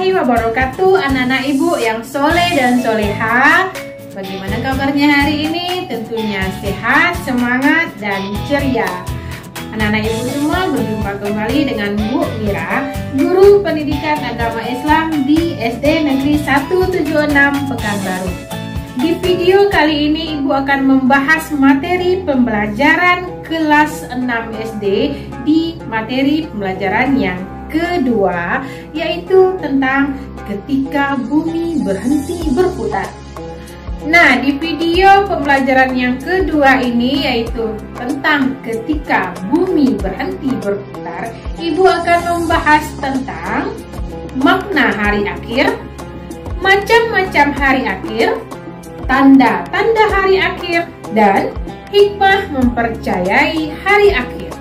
warahmatullahi wabarakatuh, anak-anak ibu yang soleh dan soleha. Bagaimana kabarnya hari ini? Tentunya sehat, semangat, dan ceria. Anak-anak ibu semua berjumpa kembali dengan Bu Mira, guru pendidikan agama Islam di SD Negeri 176 Pekanbaru. Di video kali ini ibu akan membahas materi pembelajaran kelas 6 SD di materi pembelajaran yang kedua, yaitu tentang ketika bumi berhenti berputar. Nah, di video pembelajaran yang kedua ini, yaitu tentang ketika bumi berhenti berputar, ibu akan membahas tentang makna hari akhir, macam-macam hari akhir, tanda-tanda hari akhir, dan hikmah mempercayai hari akhir.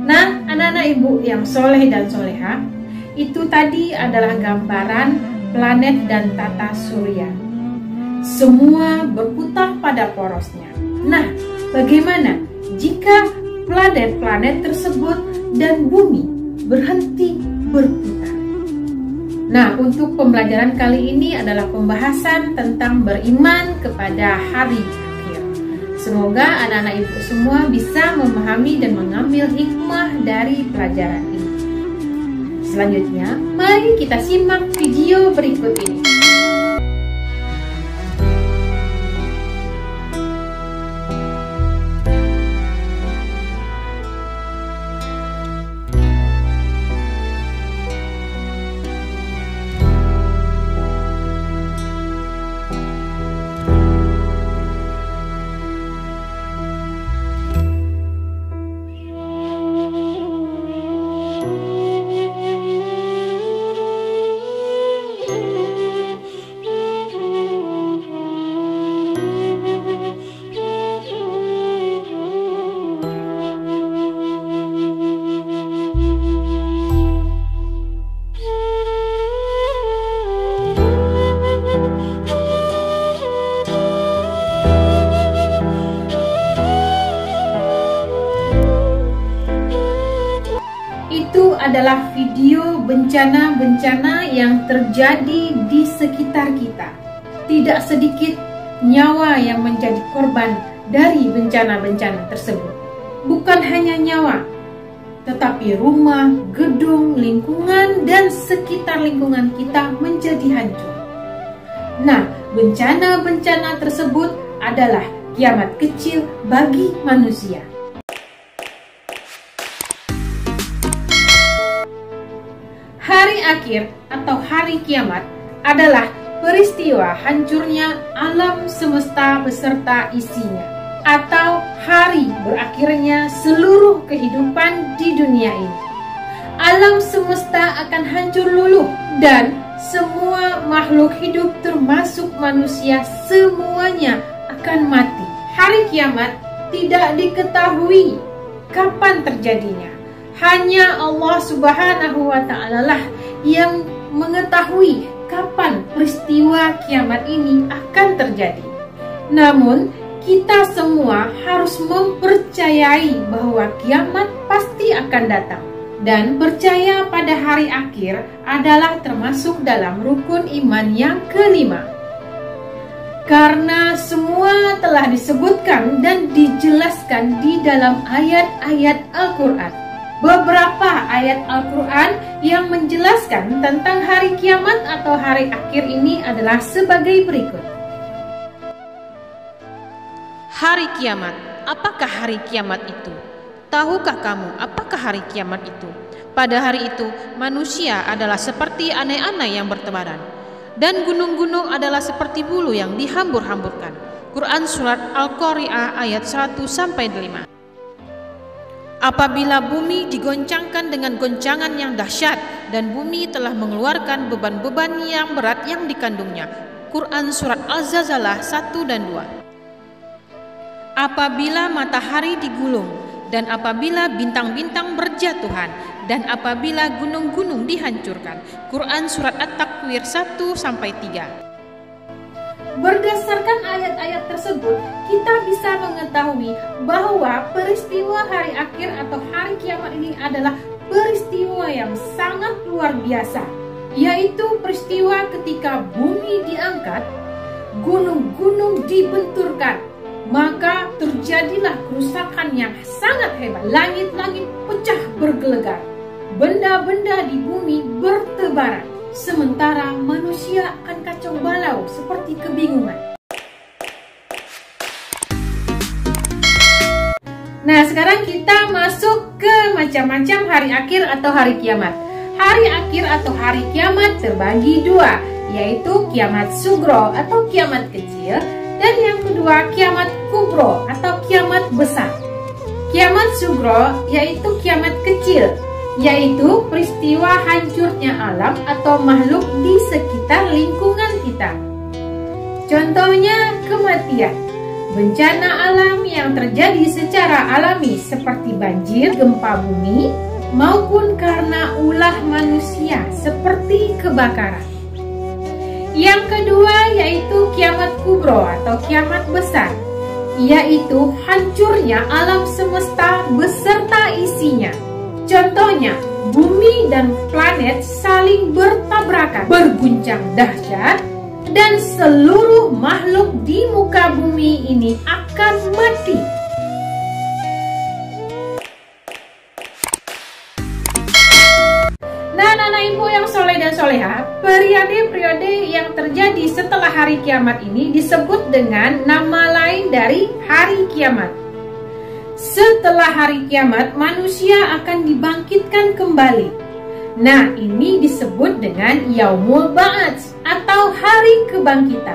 Nah, anak-anak ibu yang soleh dan soleha, itu tadi adalah gambaran planet dan tata surya. Semua berputar pada porosnya. Nah, bagaimana jika planet-planet tersebut dan bumi berhenti berputar? Nah, untuk pembelajaran kali ini adalah pembahasan tentang beriman kepada hari akhir. Semoga anak-anak ibu semua bisa memahami dan mengambil hikmah dari pelajaran ini. Selanjutnya, mari kita simak video berikut ini. Itu adalah video bencana-bencana yang terjadi di sekitar kita. Tidak sedikit nyawa yang menjadi korban dari bencana-bencana tersebut. Bukan hanya nyawa, tetapi rumah, gedung, lingkungan, dan sekitar lingkungan kita menjadi hancur. Nah, bencana-bencana tersebut adalah kiamat kecil bagi manusia. Hari akhir atau hari kiamat adalah peristiwa hancurnya alam semesta beserta isinya, atau hari berakhirnya seluruh kehidupan di dunia ini. Alam semesta akan hancur luluh dan semua makhluk hidup termasuk manusia semuanya akan mati. Hari kiamat tidak diketahui kapan terjadinya. Hanya Allah Subhanahu wa Ta'ala lah yang mengetahui kapan peristiwa kiamat ini akan terjadi. Namun, kita semua harus mempercayai bahwa kiamat pasti akan datang. Dan percaya pada hari akhir adalah termasuk dalam rukun iman yang kelima. Karena semua telah disebutkan dan dijelaskan di dalam ayat-ayat Al-Quran. Beberapa ayat Al-Quran yang menjelaskan tentang hari kiamat atau hari akhir ini adalah sebagai berikut. Hari kiamat. Apakah hari kiamat itu? Tahukah kamu apakah hari kiamat itu? Pada hari itu, manusia adalah seperti anai-anai yang bertebaran, dan gunung-gunung adalah seperti bulu yang dihambur-hamburkan. Quran Surat Al-Qari'ah ayat 1-5. Apabila bumi digoncangkan dengan goncangan yang dahsyat dan bumi telah mengeluarkan beban-beban yang berat yang dikandungnya. Quran Surat Al-Zalzalah 1 dan 2. Apabila matahari digulung dan apabila bintang-bintang berjatuhan dan apabila gunung-gunung dihancurkan. Quran Surat At-Takwir 1 sampai 3. Berdasarkan ayat-ayat tersebut, kita bisa mengetahui bahwa peristiwa hari akhir atau hari kiamat ini adalah peristiwa yang sangat luar biasa, yaitu peristiwa ketika bumi diangkat, gunung-gunung dibenturkan, maka terjadilah kerusakan yang sangat hebat. Langit-langit pecah bergelegar, benda-benda di bumi bertebaran, sementara manusia akan kacau balau seperti kebingungan. Nah, sekarang kita masuk ke macam-macam hari akhir atau hari kiamat. Hari akhir atau hari kiamat terbagi dua, yaitu kiamat sugro atau kiamat kecil, dan yang kedua kiamat kubro atau kiamat besar. Kiamat sugro yaitu kiamat kecil, yaitu peristiwa hancurnya alam atau makhluk di sekitar lingkungan kita. Contohnya kematian, bencana alam yang terjadi secara alami seperti banjir, gempa bumi, maupun karena ulah manusia seperti kebakaran. Yang kedua yaitu kiamat kubro atau kiamat besar, yaitu hancurnya alam semesta beserta isinya. Contohnya, bumi dan planet saling bertabrakan, berguncang dahsyat, dan seluruh makhluk di muka bumi ini akan mati. Nah, anak ibu yang soleh dan soleha, periode-periode yang terjadi setelah hari kiamat ini disebut dengan nama lain dari hari kiamat. Setelah hari kiamat, manusia akan dibangkitkan kembali. Nah, ini disebut dengan Yaumul Ba'ats atau hari kebangkitan.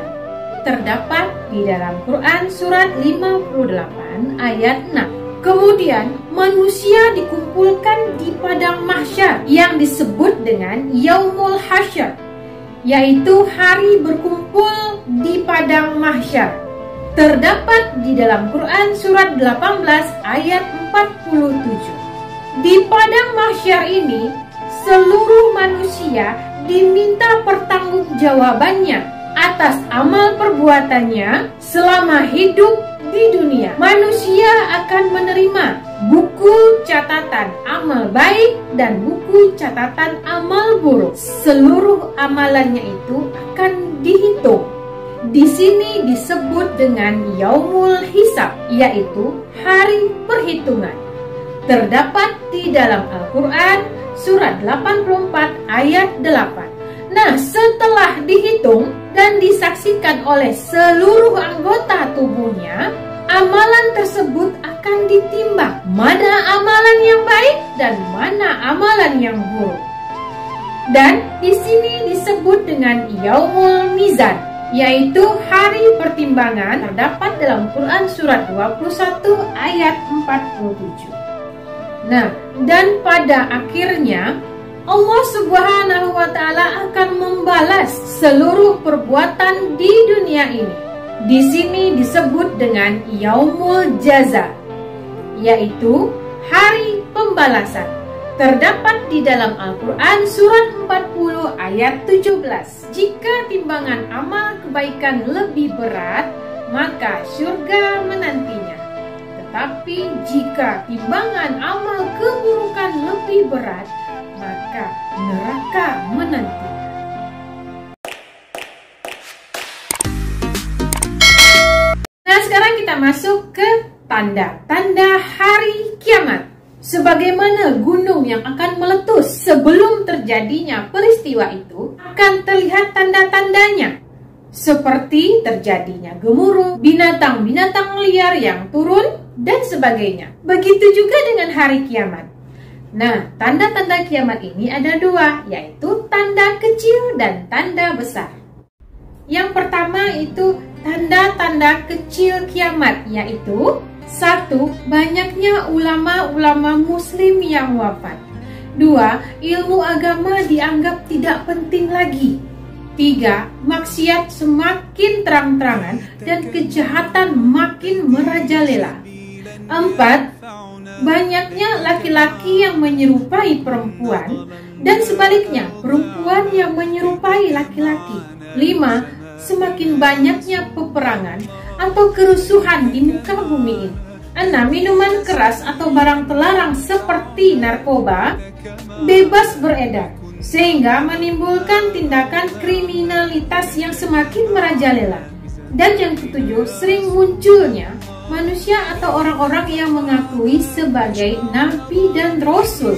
Terdapat di dalam Quran Surat 58 ayat 6. Kemudian, manusia dikumpulkan di padang mahsyar yang disebut dengan Yaumul Hasyr, yaitu hari berkumpul di padang mahsyar. Terdapat di dalam Quran Surat 18 ayat 47. Di padang mahsyar ini, seluruh manusia diminta pertanggungjawabannya atas amal perbuatannya selama hidup di dunia. Manusia akan menerima buku catatan amal baik dan buku catatan amal buruk. Seluruh amalannya itu akan dihitung. Di sini disebut dengan Yaumul Hisab, yaitu hari perhitungan. Terdapat di dalam Al-Quran Surat 84 ayat 8. Nah, setelah dihitung dan disaksikan oleh seluruh anggota tubuhnya, amalan tersebut akan ditimbang. Mana amalan yang baik dan mana amalan yang buruk. Dan di sini disebut dengan Yaumul Mizan, yaitu hari pertimbangan. Terdapat dalam Quran Surat 21 ayat 47. Nah, dan pada akhirnya Allah Subhanahu wa Ta'ala akan membalas seluruh perbuatan di dunia ini. Di sini disebut dengan Yaumul Jaza, yaitu hari pembalasan. Terdapat di dalam Al-Quran Surat 40 ayat 17. Jika timbangan amal kebaikan lebih berat, maka surga menantinya. Tetapi jika timbangan amal keburukan lebih berat, maka neraka menanti. Nah, sekarang kita masuk ke tanda-tanda hari kiamat. Sebagaimana gunung yang akan meletus sebelum terjadinya peristiwa itu, akan terlihat tanda-tandanya. Seperti terjadinya gemuruh, binatang-binatang liar yang turun, dan sebagainya. Begitu juga dengan hari kiamat. Nah, tanda-tanda kiamat ini ada dua, yaitu tanda kecil dan tanda besar. Yang pertama itu tanda-tanda kecil kiamat, yaitu 1. Banyaknya ulama-ulama muslim yang wafat. 2. Ilmu agama dianggap tidak penting lagi. 3. Maksiat semakin terang-terangan dan kejahatan makin merajalela. 4. Banyaknya laki-laki yang menyerupai perempuan dan sebaliknya perempuan yang menyerupai laki-laki. 5. Semakin banyaknya peperangan atau kerusuhan di muka bumi ini. 6. Minuman keras atau barang terlarang seperti narkoba bebas beredar, sehingga menimbulkan tindakan kriminalitas yang semakin merajalela. Dan yang ketujuh, sering munculnya manusia atau orang-orang yang mengakui sebagai nabi dan rasul.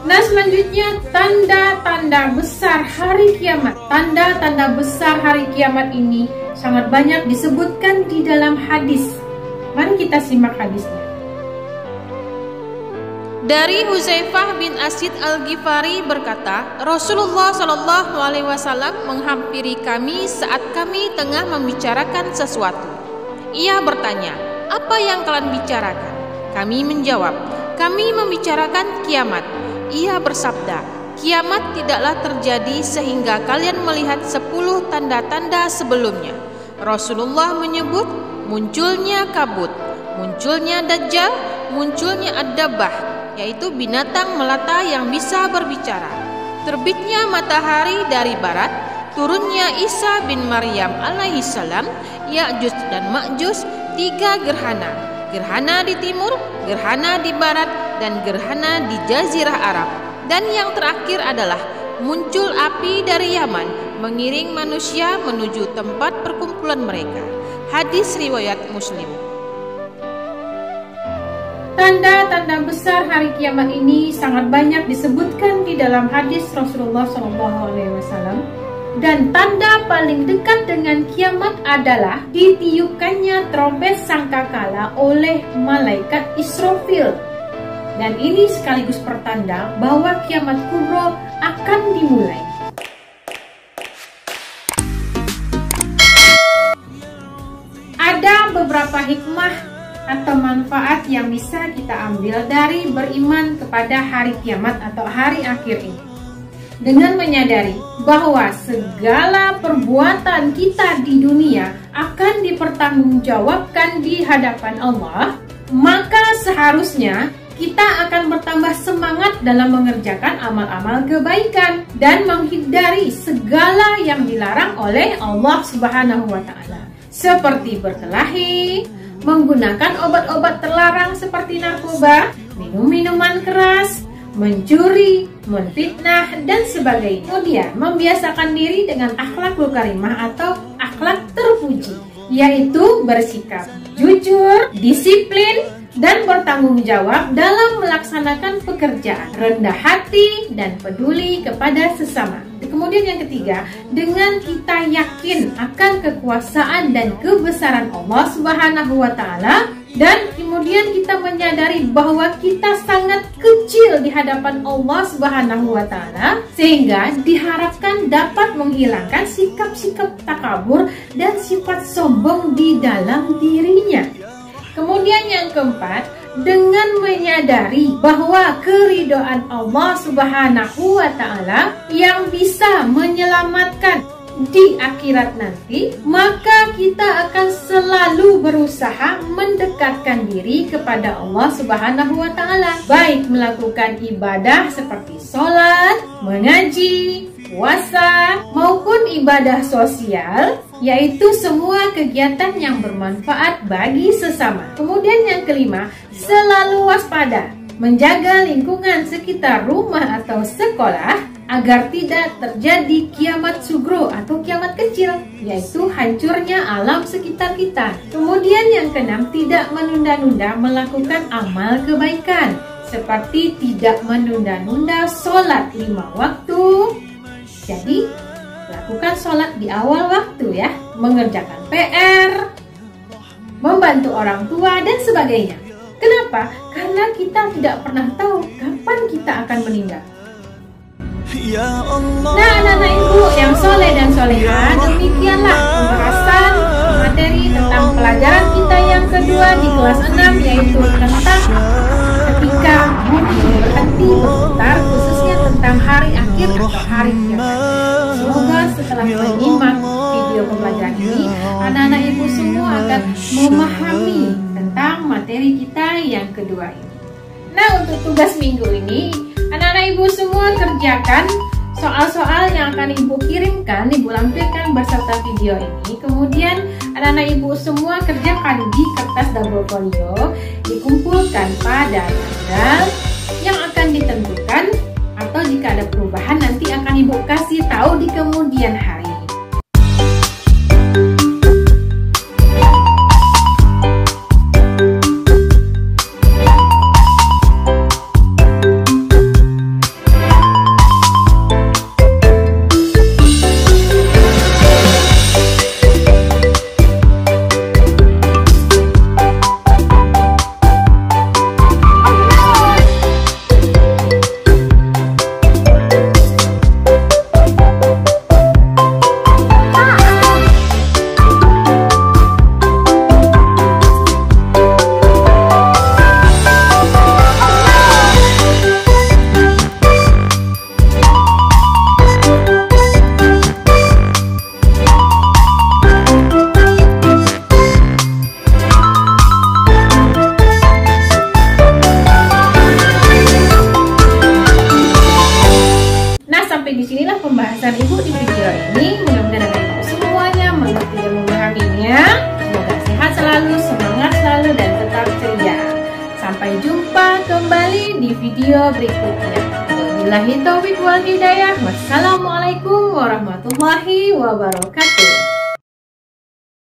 Nah, selanjutnya tanda-tanda besar hari kiamat. Tanda-tanda besar hari kiamat ini sangat banyak disebutkan di dalam hadis. Mari kita simak hadisnya. Dari Huzaifah bin Asid Al-Ghifari berkata, Rasulullah Shallallahu Alaihi Wasallam menghampiri kami saat kami tengah membicarakan sesuatu. Ia bertanya, apa yang kalian bicarakan? Kami menjawab, kami membicarakan kiamat. Ia bersabda, kiamat tidaklah terjadi sehingga kalian melihat 10 tanda-tanda sebelumnya. Rasulullah menyebut munculnya kabut, munculnya dajjal, munculnya ad-dabbah, yaitu binatang melata yang bisa berbicara, terbitnya matahari dari barat, turunnya Isa bin Maryam alaihissalam, Ya'juj dan Ma'juj, 3 gerhana, gerhana di timur, gerhana di barat, dan gerhana di Jazirah Arab. Dan yang terakhir adalah muncul api dari Yaman mengiring manusia menuju tempat perkumpulan mereka. Hadis riwayat Muslim. Tanda-tanda besar hari kiamat ini sangat banyak disebutkan di dalam hadis Rasulullah SAW. Dan tanda paling dekat dengan kiamat adalah ditiupkannya trompet sangkakala oleh malaikat Israfil. Dan ini sekaligus pertanda bahwa kiamat kubro akan dimulai. Ada beberapa hikmah atau manfaat yang bisa kita ambil dari beriman kepada hari kiamat atau hari akhir ini. Dengan menyadari bahwa segala perbuatan kita di dunia akan dipertanggungjawabkan di hadapan Allah, maka seharusnya kita akan bertambah semangat dalam mengerjakan amal-amal kebaikan dan menghindari segala yang dilarang oleh Allah Subhanahu wa Ta'ala, seperti berkelahi, menggunakan obat-obat terlarang seperti narkoba, minum minuman keras, mencuri, menfitnah, dan sebagainya. Kemudian membiasakan diri dengan akhlakul karimah atau akhlak terpuji, yaitu bersikap jujur, disiplin, dan bertanggung jawab dalam melaksanakan pekerjaan, rendah hati, dan peduli kepada sesama. Kemudian yang ketiga, dengan kita yakin akan kekuasaan dan kebesaran Allah Subhanahu wa Ta'ala, dan kemudian kita menyadari bahwa kita sangat kecil di hadapan Allah Subhanahu wa Ta'ala, sehingga diharapkan dapat menghilangkan sikap-sikap takabur dan sifat sombong di dalam dirinya. Kemudian yang keempat, dengan menyadari bahwa keridhaan Allah Subhanahu wa Ta'ala yang bisa menyelamatkan di akhirat nanti, maka kita akan selalu berusaha mendekatkan diri kepada Allah Subhanahu wa Ta'ala, baik melakukan ibadah seperti sholat, mengaji, puasa, maupun ibadah sosial, yaitu semua kegiatan yang bermanfaat bagi sesama. Kemudian yang kelima, selalu waspada, menjaga lingkungan sekitar rumah atau sekolah agar tidak terjadi kiamat sugro atau kiamat kecil, yaitu hancurnya alam sekitar kita. Kemudian yang keenam, tidak menunda-nunda melakukan amal kebaikan, seperti tidak menunda-nunda sholat 5 waktu. Jadi, lakukan sholat di awal waktu ya, mengerjakan PR, membantu orang tua, dan sebagainya. Kenapa? Karena kita tidak pernah tahu kapan kita akan meninggal. Nah, anak-anak ibu yang soleh dan soleha, demikianlah pembahasan materi tentang pelajaran kita yang kedua di kelas ini anak-anak ibu semua akan memahami tentang materi kita yang kedua ini. Nah, untuk tugas minggu ini, anak-anak ibu semua kerjakan soal-soal yang akan ibu kirimkan, ibu lampirkan beserta video ini. Kemudian anak-anak ibu semua kerjakan di kertas double folio, dikumpulkan pada tanggal yang akan ditentukan, atau jika ada perubahan nanti akan ibu kasih tahu di kemudian hari. Disinilah pembahasan ibu di video ini. Mudah-mudahan anak ibu semuanya mengerti dan memahaminya. Semoga sehat selalu, semangat selalu, dan tetap ceria. Sampai jumpa kembali di video berikutnya. Wabillahi taufiq wal hidayah. Wassalamualaikum warahmatullahi wabarakatuh.